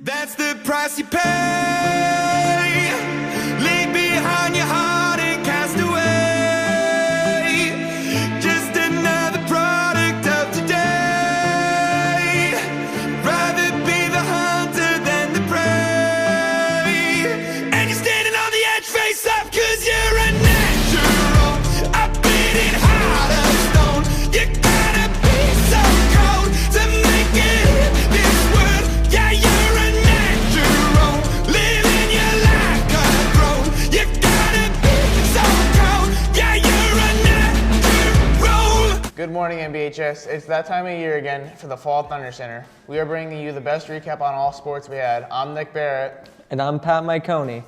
That's the price you pay. Leave behind your heart and cast away. Just another product of today. Rather be the hunter than the prey. And you're standing on the edge, face up, 'cause you're a natural. A beating heart of stone. You gotta be so cold to make it in this world. Yeah, you're a natural. Living your life gonna grow. You gotta be so cold. Yeah, you're a natural. Good morning, MBHS. It's that time of year again for the Fall Thunder Center. We are bringing you the best recap on all sports we had. I'm Nick Barrett. And I'm Pat Miconi.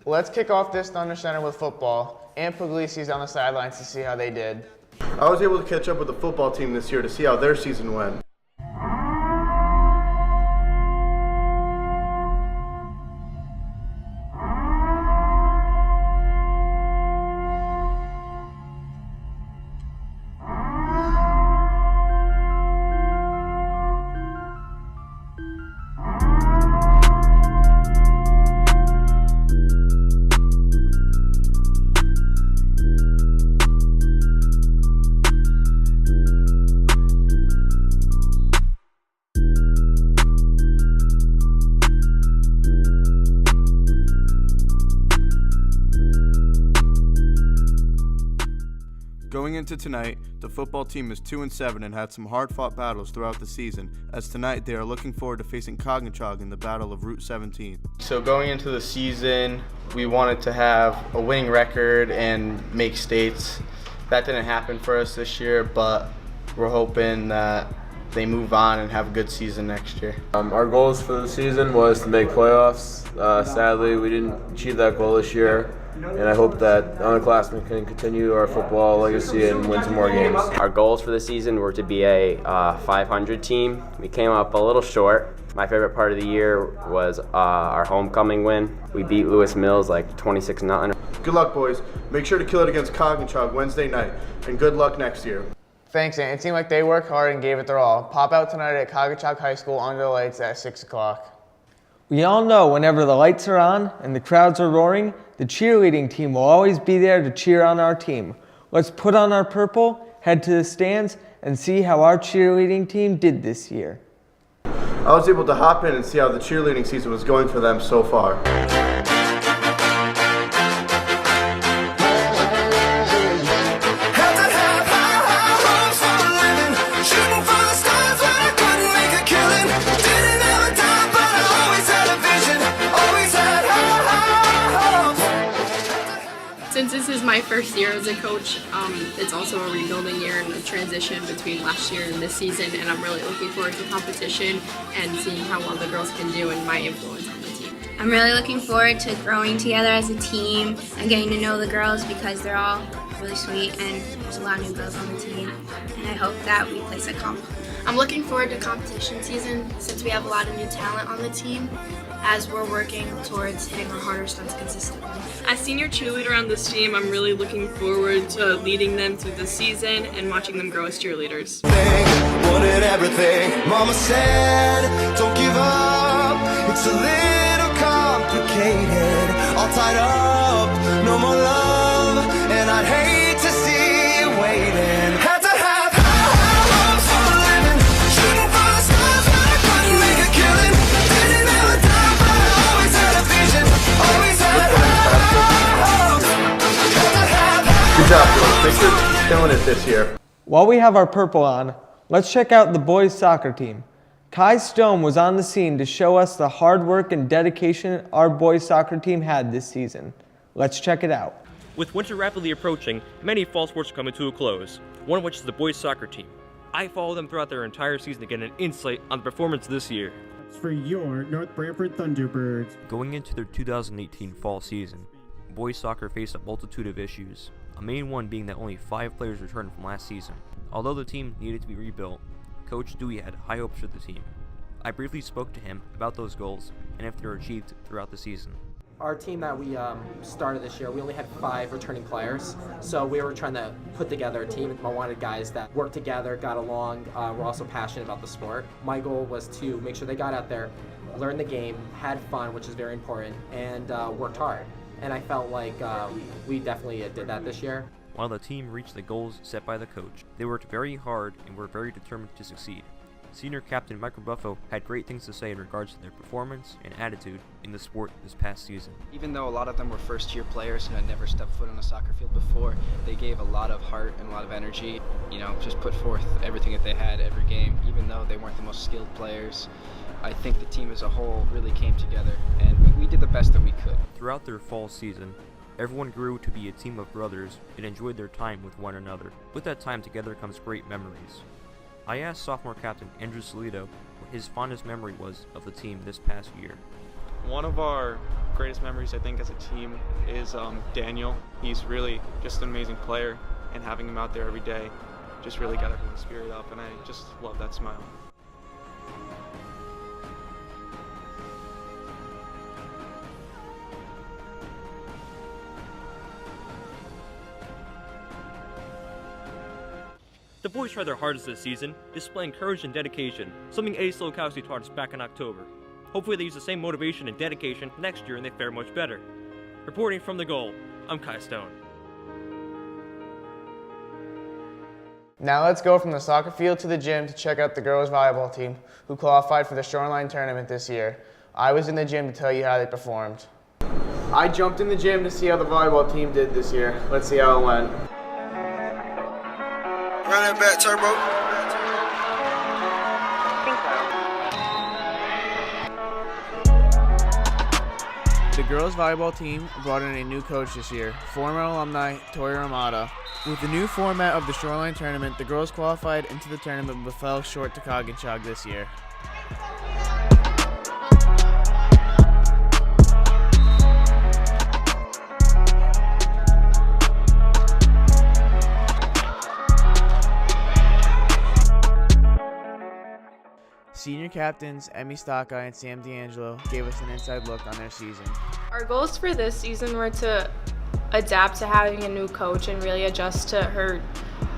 Let's kick off this Thunder Center with football. And Puglisi's on the sidelines to see how they did. I was able to catch up with the football team this year to see how their season went. Going into tonight, the football team is 2-7 and had some hard-fought battles throughout the season, as tonight they are looking forward to facing Cognachog in the Battle of Route 17. So going into the season, we wanted to have a winning record and make states. That didn't happen for us this year, but we're hoping that they move on and have a good season next year. Our goals for the season was to make playoffs. Sadly, we didn't achieve that goal this year. And I hope that underclassmen can continue our football legacy and win some more games. Our goals for the season were to be a 500 team. We came up a little short. My favorite part of the year was our homecoming win. We beat Lewis Mills like 26-0. Good luck, boys. Make sure to kill it against Cognachog Wednesday night, and good luck next year. Thanks, and it seemed like they worked hard and gave it their all. Pop out tonight at Cognachog High School under the lights at 6 o'clock. We all know whenever the lights are on and the crowds are roaring, the cheerleading team will always be there to cheer on our team. Let's put on our purple, head to the stands, and see how our cheerleading team did this year. I was able to hop in and see how the cheerleading season was going for them so far. Since this is my first year as a coach, it's also a rebuilding year and a transition between last year and this season, and I'm really looking forward to competition and seeing how well the girls can do and my influence on the team. I'm really looking forward to growing together as a team and getting to know the girls because they're all really sweet and there's a lot of new girls on the team, and I hope that we place a comp. I'm looking forward to competition season since we have a lot of new talent on the team as we're working towards hitting our harder stunts consistently. As senior cheerleader on this team, I'm really looking forward to leading them through the season and watching them grow as cheerleaders. Wanted everything. Mama said, don't give up. It's a little complicated. All tied up, no more love. And I'd hate to see you waiting. Had to have high hopes for a living. Shooting for the stars, but I couldn't make a killing. Didn't have a time, but I always had a vision. Always had high hopes. Had to have high. Good job, girls. Thanks for killing it this year. While we have our purple on, let's check out the boys soccer team. Kai Stone was on the scene to show us the hard work and dedication our boys soccer team had this season. Let's check it out. With winter rapidly approaching, many fall sports are coming to a close, one of which is the boys soccer team. I followed them throughout their entire season to get an insight on the performance this year. For your North Branford Thunderbirds. Going into their 2018 fall season, boys soccer faced a multitude of issues, a main one being that only 5 players returned from last season. Although the team needed to be rebuilt, Coach Dewey had high hopes for the team. I briefly spoke to him about those goals and if they were achieved throughout the season. Our team that we started this year, we only had 5 returning players, so we were trying to put together a team. I wanted guys that worked together, got along, were also passionate about the sport. My goal was to make sure they got out there, learned the game, had fun, which is very important, and worked hard. And I felt like we definitely did that this year. While the team reached the goals set by the coach, they worked very hard and were very determined to succeed. Senior captain Michael Buffo had great things to say in regards to their performance and attitude in the sport this past season. Even though a lot of them were first-year players and had never stepped foot on a soccer field before, they gave a lot of heart and a lot of energy, just put forth everything that they had every game. Even though they weren't the most skilled players, I think the team as a whole really came together, and we did the best that we could. Throughout their fall season, everyone grew to be a team of brothers and enjoyed their time with one another. With that time together comes great memories. I asked sophomore captain Andrew Salido what his fondest memory was of the team this past year. One of our greatest memories, I think, as a team is Daniel. He's really just an amazing player, and having him out there every day just really got everyone's spirit up, and I just love that smile. The boys tried their hardest this season, displaying courage and dedication, something Eddie Slokowski taught us back in October. Hopefully they use the same motivation and dedication next year and they fare much better. Reporting from the goal, I'm Kai Stone. Now let's go from the soccer field to the gym to check out the girls volleyball team who qualified for the Shoreline tournament this year. I was in the gym to tell you how they performed. I jumped in the gym to see how the volleyball team did this year. Let's see how it went. Run it back, turbo. The girls volleyball team brought in a new coach this year, former alumni Tori Ramada. With the new format of the Shoreline tournament, the girls qualified into the tournament but fell short to Coginchaug this year. Senior captains Emmy Stockeye and Sam D'Angelo gave us an inside look on their season. Our goals for this season were to adapt to having a new coach and really adjust to her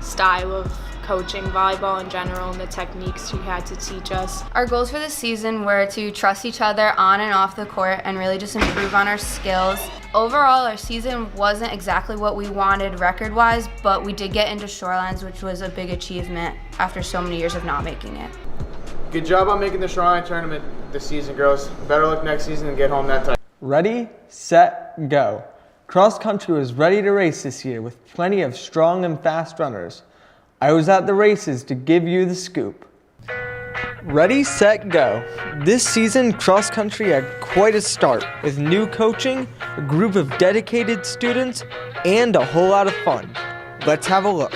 style of coaching volleyball in general and the techniques she had to teach us. Our goals for this season were to trust each other on and off the court and really just improve on our skills. Overall, our season wasn't exactly what we wanted record-wise, but we did get into Shorelines, which was a big achievement after so many years of not making it. Good job on making the Shoreline tournament this season, girls. Better luck next season and get home that time. Ready, set, go. Cross country was ready to race this year with plenty of strong and fast runners. I was at the races to give you the scoop. Ready, set, go. This season, cross country had quite a start with new coaching, a group of dedicated students, and a whole lot of fun. Let's have a look.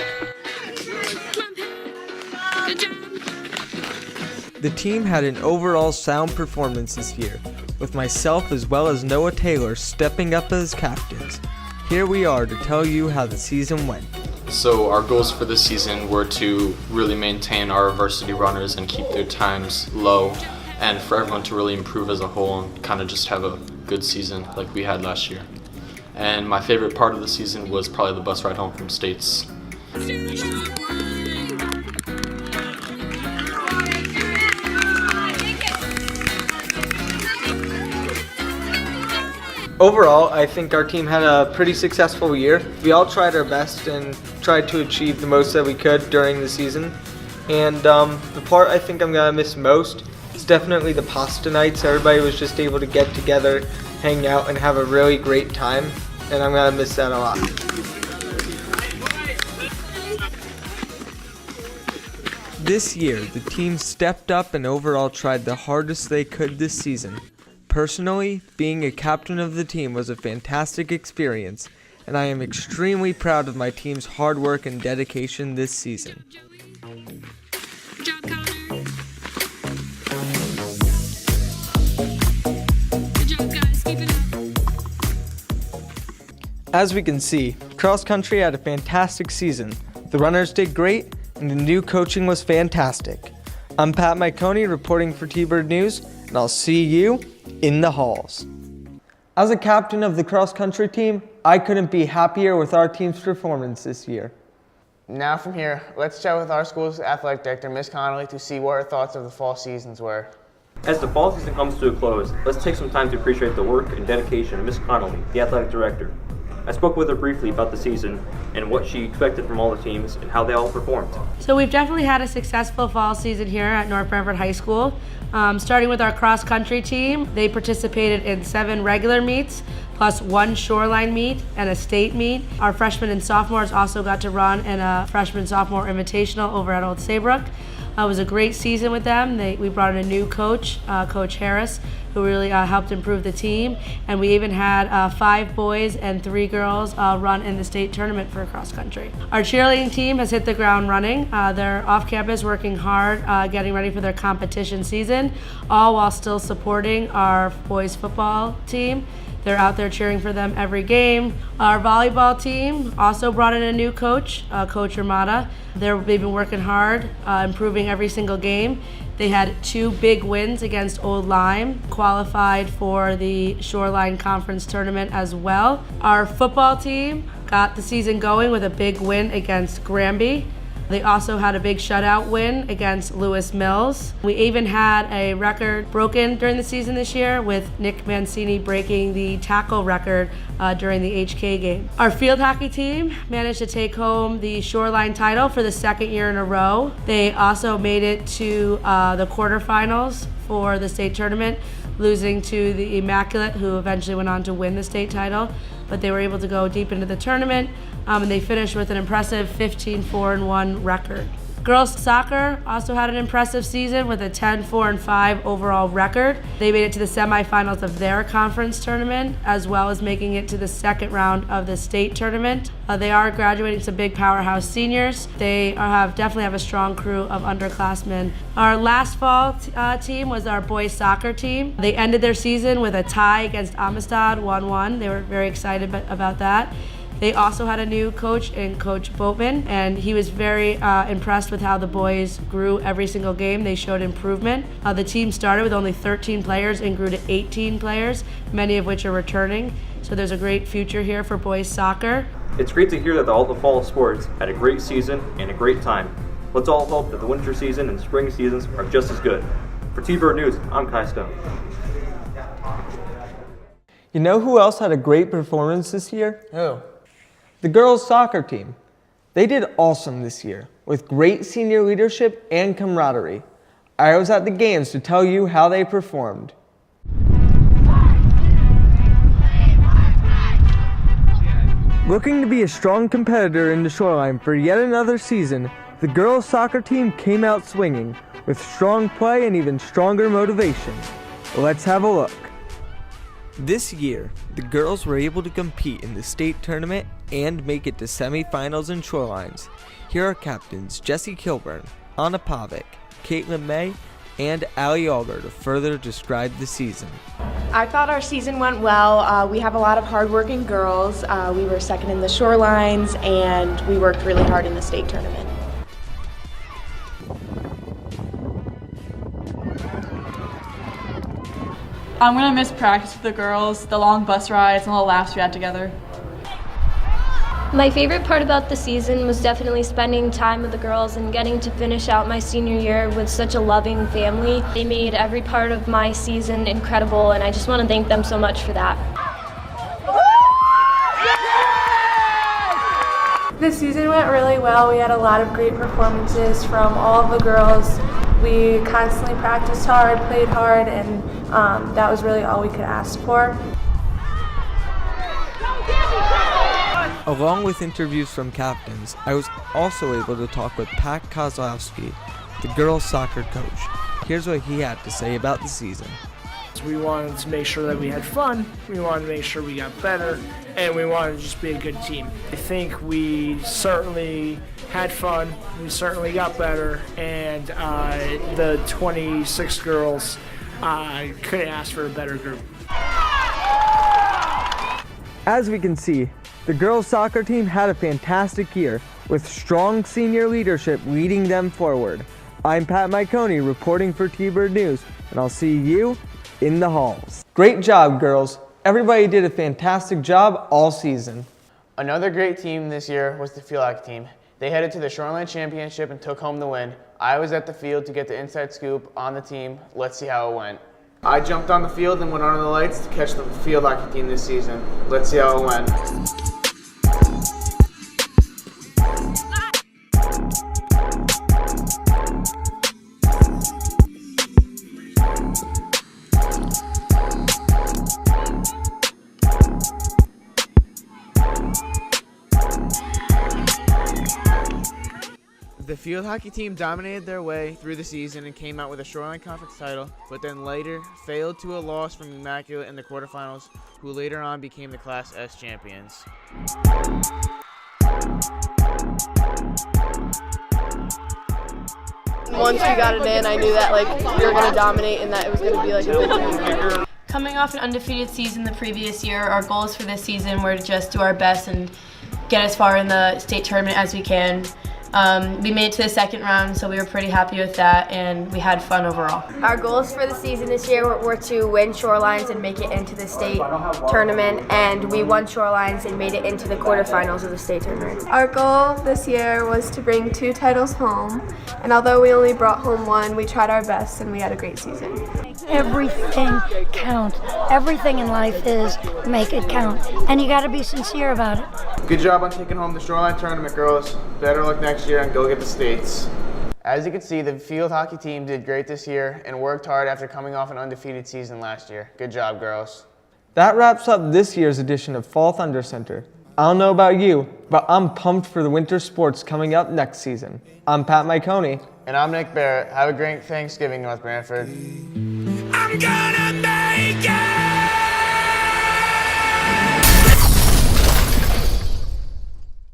The team had an overall sound performance this year, with myself as well as Noah Taylor stepping up as captains. Here we are to tell you how the season went. So our goals for this season were to really maintain our varsity runners and keep their times low, and for everyone to really improve as a whole and kind of just have a good season like we had last year. And my favorite part of the season was probably the bus ride home from States. Overall, I think our team had a pretty successful year. We all tried our best and tried to achieve the most that we could during the season. And the part I think I'm going to miss most is definitely the pasta nights. Everybody was just able to get together, hang out, and have a really great time. And I'm going to miss that a lot. This year, the team stepped up and overall tried the hardest they could this season. Personally, being a captain of the team was a fantastic experience, and I am extremely proud of my team's hard work and dedication this season. As we can see, cross country had a fantastic season. The runners did great, and the new coaching was fantastic. I'm Pat Miconi reporting for T-Bird News, and I'll see you in the halls. As a captain of the cross country team, I couldn't be happier with our team's performance this year. Now from here, let's chat with our school's athletic director, Ms. Connolly, to see what her thoughts of the fall seasons were. As the fall season comes to a close, let's take some time to appreciate the work and dedication of Ms. Connolly, the athletic director. I spoke with her briefly about the season and what she expected from all the teams and how they all performed. So we've definitely had a successful fall season here at North Branford High School. Starting with our cross country team, they participated in 7 regular meets, plus 1 shoreline meet and a state meet. Our freshmen and sophomores also got to run in a freshman-sophomore invitational over at Old Saybrook. It was a great season with them. We brought in a new coach, Coach Harris, who really helped improve the team. And we even had 5 boys and 3 girls run in the state tournament for cross country. Our cheerleading team has hit the ground running. They're off campus working hard, getting ready for their competition season, all while still supporting our boys football team. They're out there cheering for them every game. Our volleyball team also brought in a new coach, Coach Ramada. They've been working hard, improving every single game. They had 2 big wins against Old Lyme, qualified for the Shoreline Conference tournament as well. Our football team got the season going with a big win against Granby. They also had a big shutout win against Lewis Mills. We even had a record broken during the season this year, with Nick Mancini breaking the tackle record during the HK game. Our field hockey team managed to take home the Shoreline title for the 2nd year in a row. They also made it to the quarterfinals for the state tournament, losing to the Immaculate, who eventually went on to win the state title. But they were able to go deep into the tournament, and they finished with an impressive 15-4-1 record. Girls soccer also had an impressive season with a 10-4-5 overall record. They made it to the semifinals of their conference tournament, as well as making it to the 2nd round of the state tournament. They are graduating some big powerhouse seniors. They definitely have a strong crew of underclassmen. Our last fall team was our boys soccer team. They ended their season with a tie against Amistad, 1-1. They were very excited about that. They also had a new coach in Coach Boatman, and he was very impressed with how the boys grew every single game. They showed improvement. The team started with only 13 players and grew to 18 players, many of which are returning. So there's a great future here for boys soccer. It's great to hear that all the fall sports had a great season and a great time. Let's all hope that the winter season and spring seasons are just as good. For T-Bird News, I'm Kai Stone. You know who else had a great performance this year? Who? The girls' soccer team. They did awesome this year, with great senior leadership and camaraderie. I was at the games to tell you how they performed. Looking to be a strong competitor in the Shoreline for yet another season, the girls' soccer team came out swinging, with strong play and even stronger motivation. Let's have a look. This year, the girls were able to compete in the state tournament and make it to semifinals and Shorelines. Here are captains Jessie Kilburn, Anna Pavic, Caitlin May, and Allie Auger to further describe the season. I thought our season went well. We have a lot of hardworking girls. We were 2nd in the Shorelines, and we worked really hard in the state tournament. I'm gonna miss practice with the girls, the long bus rides, and all the laughs we had together. My favorite part about the season was definitely spending time with the girls and getting to finish out my senior year with such a loving family. They made every part of my season incredible, and I just want to thank them so much for that. The season went really well. We had a lot of great performances from all of the girls. We constantly practiced hard, played hard, and that was really all we could ask for. Along with interviews from captains, I was also able to talk with Pat Kozlowski, the girls' soccer coach. Here's what he had to say about the season. We wanted to make sure that we had fun, we wanted to make sure we got better, and we wanted to just be a good team. I think we certainly had fun, we certainly got better, and the 26 girls couldn't ask for a better group. As we can see, the girls' soccer team had a fantastic year, with strong senior leadership leading them forward. I'm Pat Miconi reporting for T-Bird News, and I'll see you in the halls. Great job, girls. Everybody did a fantastic job all season. Another great team this year was the field hockey team. They headed to the Shoreline Championship and took home the win. I was at the field to get the inside scoop on the team. Let's see how it went. I jumped on the field and went under the lights to catch the field hockey team this season. Let's see how it went. The field hockey team dominated their way through the season and came out with a Shoreline Conference title, but then later failed to a loss from Immaculate in the quarterfinals, who later on became the Class S champions. Once we got it in, I knew that we were going to dominate and that it was going to be a good game. Coming off an undefeated season the previous year, our goals for this season were to just do our best and get as far in the state tournament as we can. We made it to the second round, so we were pretty happy with that, and we had fun overall. Our goals for the season this year were to win Shorelines and make it into the state tournament, and we won Shorelines and made it into the quarterfinals of the state tournament. Our goal this year was to bring 2 titles home, and although we only brought home 1, we tried our best and we had a great season. Everything counts. Everything in life is make it count, and you got to be sincere about it. Good job on taking home the Shoreline tournament, girls. Better luck next year and go get the states. As you can see, the field hockey team did great this year and worked hard after coming off an undefeated season last year. Good job, girls. That wraps up this year's edition of Fall Thunder Center. I don't know about you, but I'm pumped for the winter sports coming up next season. I'm Pat Miconi. And I'm Nick Barrett. Have a great Thanksgiving, North Branford. I'm gonna